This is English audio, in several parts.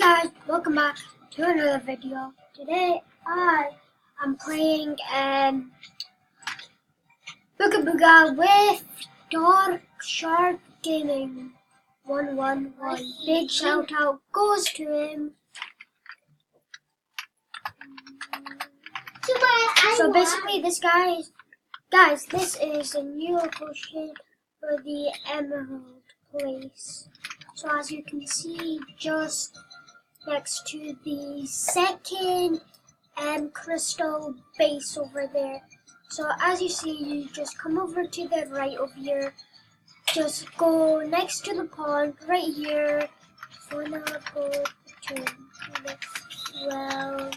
Guys, welcome back to another video. Today I am playing Booga Booga with Dark Shark Gaming 111. Big shout out goes to him. So basically this guys, this is a new location for the Emerald place. So as you can see, just next to the second crystal base over there. So as you see, you just come over to the right over here. Just go next to the pond right here. So now go to the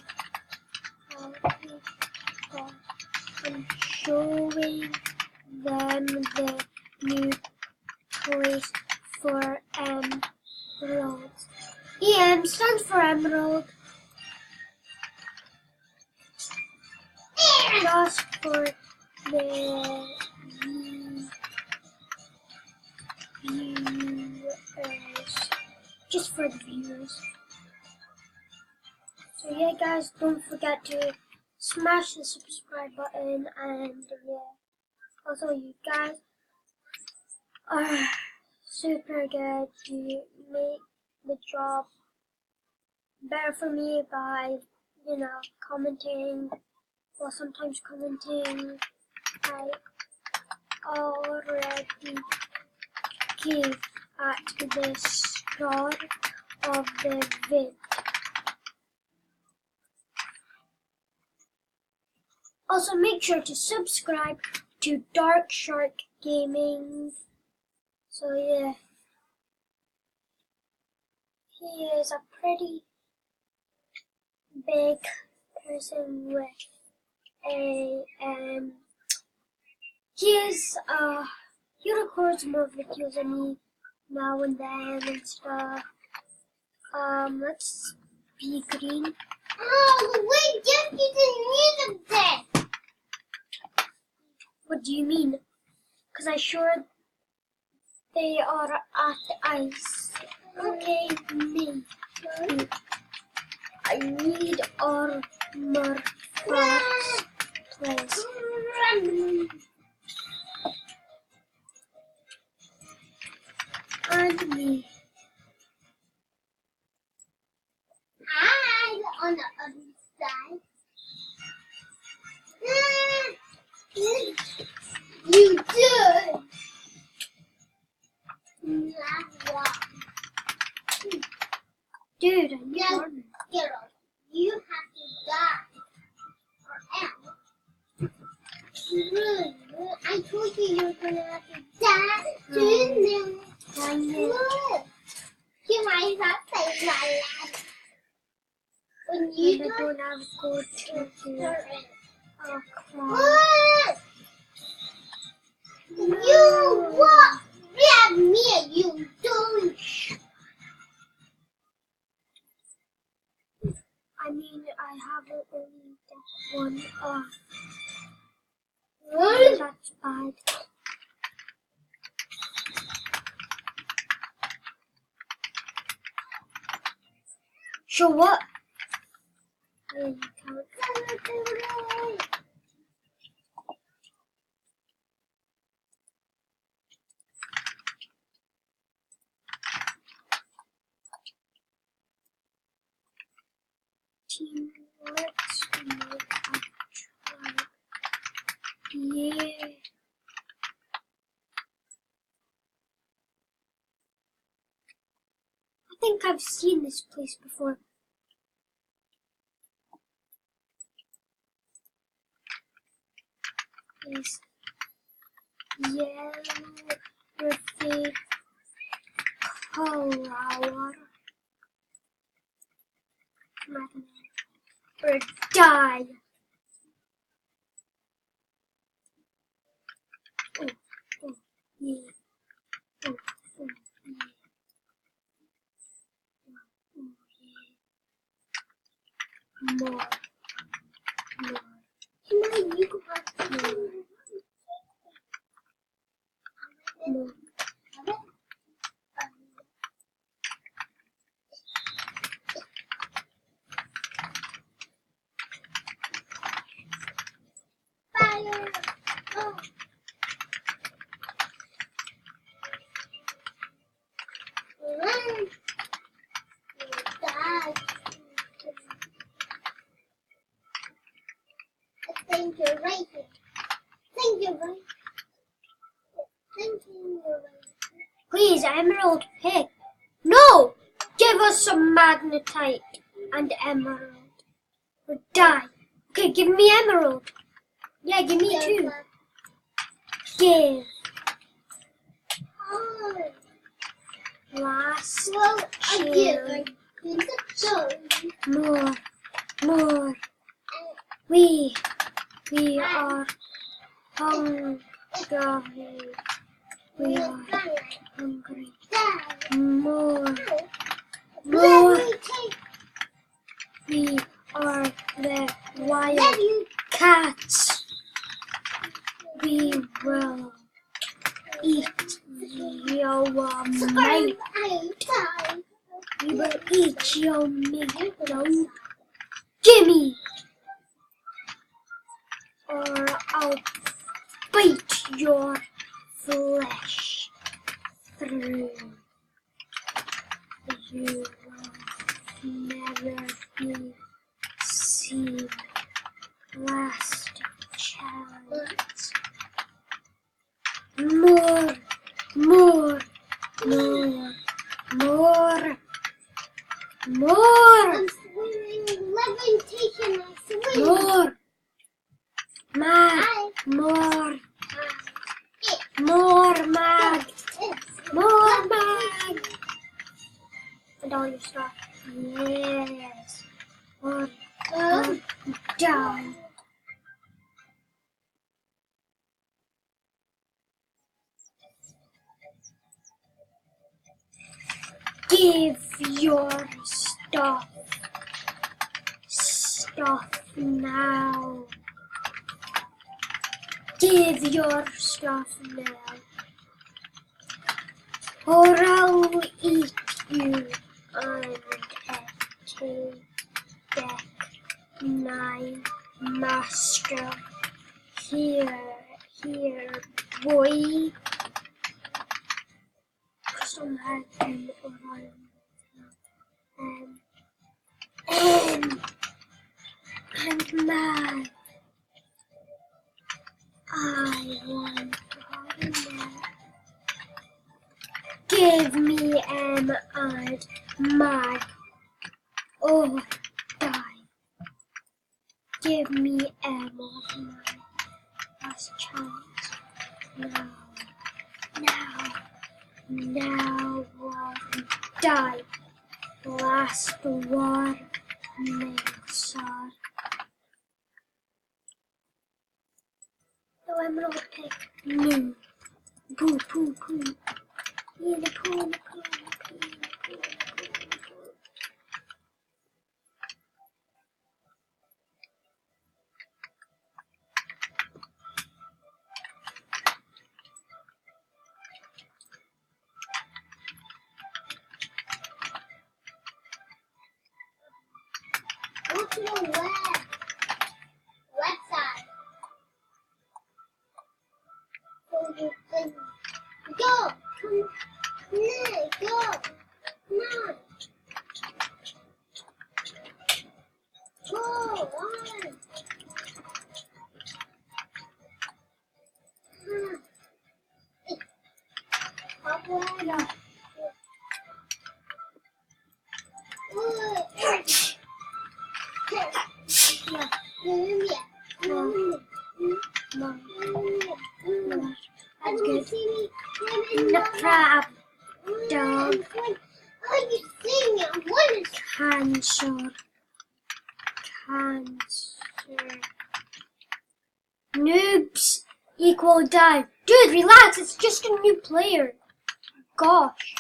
I'm showing them the new place for emeralds. EM stands for emerald. Just for the viewers. Just for the viewers. So yeah guys, don't forget to smash the subscribe button, and yeah. Also you guys are super good. You make the job better for me by, commenting, or sometimes commenting. I already gave at the start of the vid. Also make sure to subscribe to Dark Shark Gaming. So yeah. He is a pretty big person with he records more videos than me now and then and stuff. Let's be green. Oh, wait, just get the music then. What do you mean? Because I sure they are at the ice. Okay, me. I need armor parts, please. And me. I'm on the other side. You do. Dude, I need armor. You have to die. Or else. I told you were gonna have to die. Didn't you might have saved my life. When you don't have to go to the what? You what? Grab me, you douche. I mean, I haven't only that one off. What? That's bad. So what? Oh, you can't. Team, let's make a tribe. Yeah. I think I've seen this place before. It's yellow with the color. Or die. Oh, yeah. Oh, yeah. More. You go back. More. Please, emerald pick. No! Give us some magnetite and emerald. Or die. Okay, give me emerald. Yeah, give me two. Give. Oh. Last Well, chance. More. More. We are hungry. We are hungry. More. We are the wild cats. We will eat your mate. We will eat your meat. No. Gimme! Or I'll bite your flesh through. You will never be seen. Last chance. More. More. I'm swimming, levitation, I'm swimming. More mag. And all your stuff. Yes. Or down. Give your stuff now. Give your stuff now. Or I'll eat you and take back my master. Here, boy. Some happen around. And mad. I want to give me and mag. Oh, die. Give me ammo of mine. Last chance. Now, die. Last one, Mixar. No emerald pick. No. Poo. In the pool. Go to the left. Left side. Go. Come on. Go. Come on. Go on. Up on. That's good. The crab. Dog. Oh, you see me. I want to. Cancer. Noobs equal die. Dude, relax. It's just a new player. Gosh.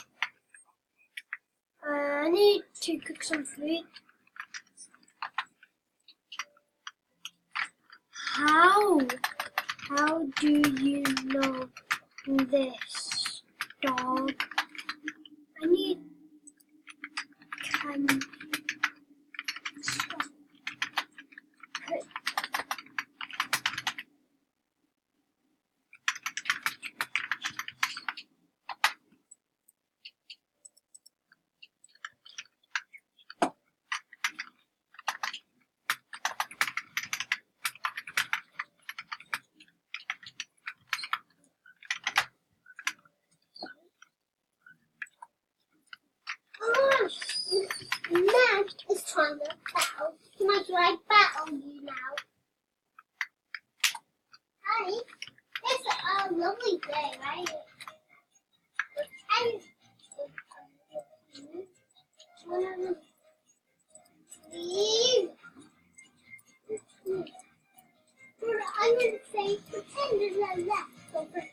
I need to cook some food. How do you know this, dog? I need can stop. want to battle. Too much I battle you now. Hi. It's a lovely day, right? And leave. I'm going to say pretend there's a leftover.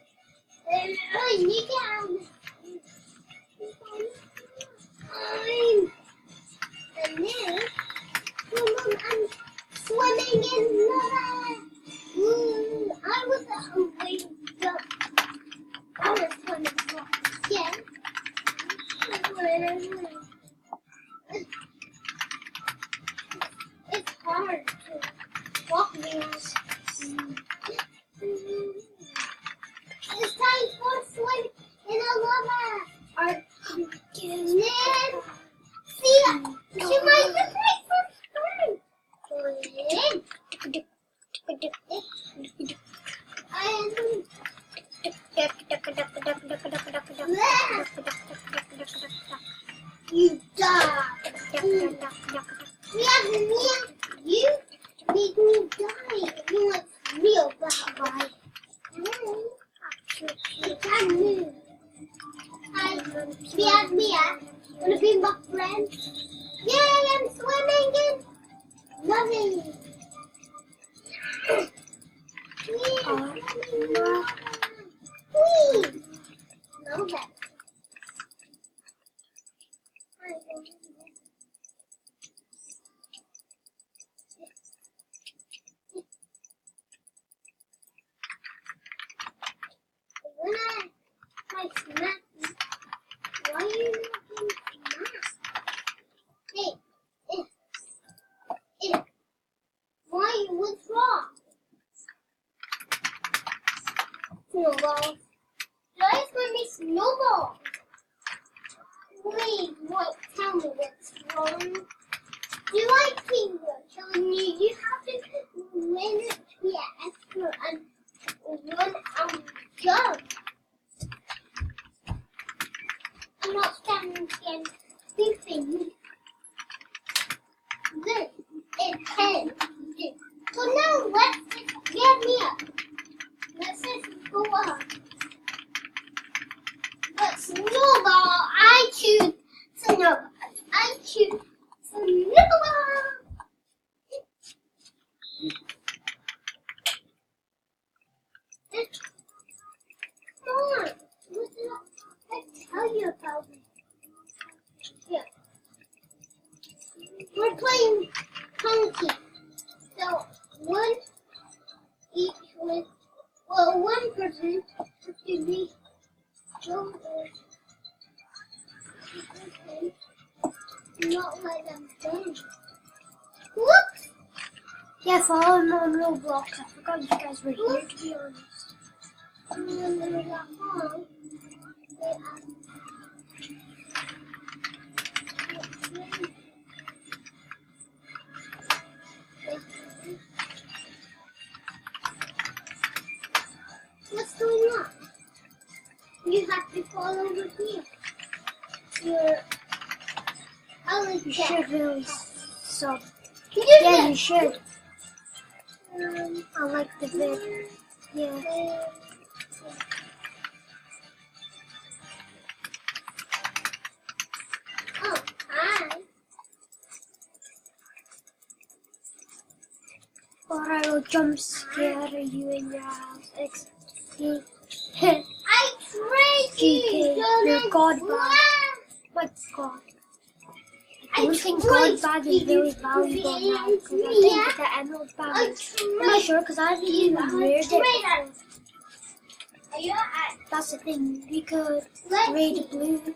You can. And then, I'm swimming in lava. I was away. I was swimming again. It's hard to walk around. It's time for swim in a lava. See, she might just like first time. You die. You make me die. You want real bad. You can't move. Hi, Mia. Wanna be my friend? Yay, I'm swimming in. Loving. Please. No that. When I smack you, why are you not smack? Hey, why? What's wrong? Snowball. Why is my snowball? Please, what? Tell me what's wrong. Do I think you're telling me you have to win it? Yes, and one jump. I'm not standing against these things. This is 10. So now let's just get me up. Let's just go up. But snowball, I choose snowball. I choose snowball. Come on. Let's tell you about it. Yeah. We're playing Punky. So one each with, well, one person has to be shoulders. Not let them bend. Whoops! Yeah, follow me on Roblox. I forgot you guys were here, to be honest. And then when I got home, what's going on? You have to fall over here. You should really sub. You did Yeah, it. you should. I like the vid. Yeah. Oh, hi. Or I will jump scare you in your house. XD. I tried GK, you're God bad. My God. I don't think God bag is very valuable now because I think the emerald bag is. I'm not sure because I haven't even raided it before. That's the thing. We could raid blue.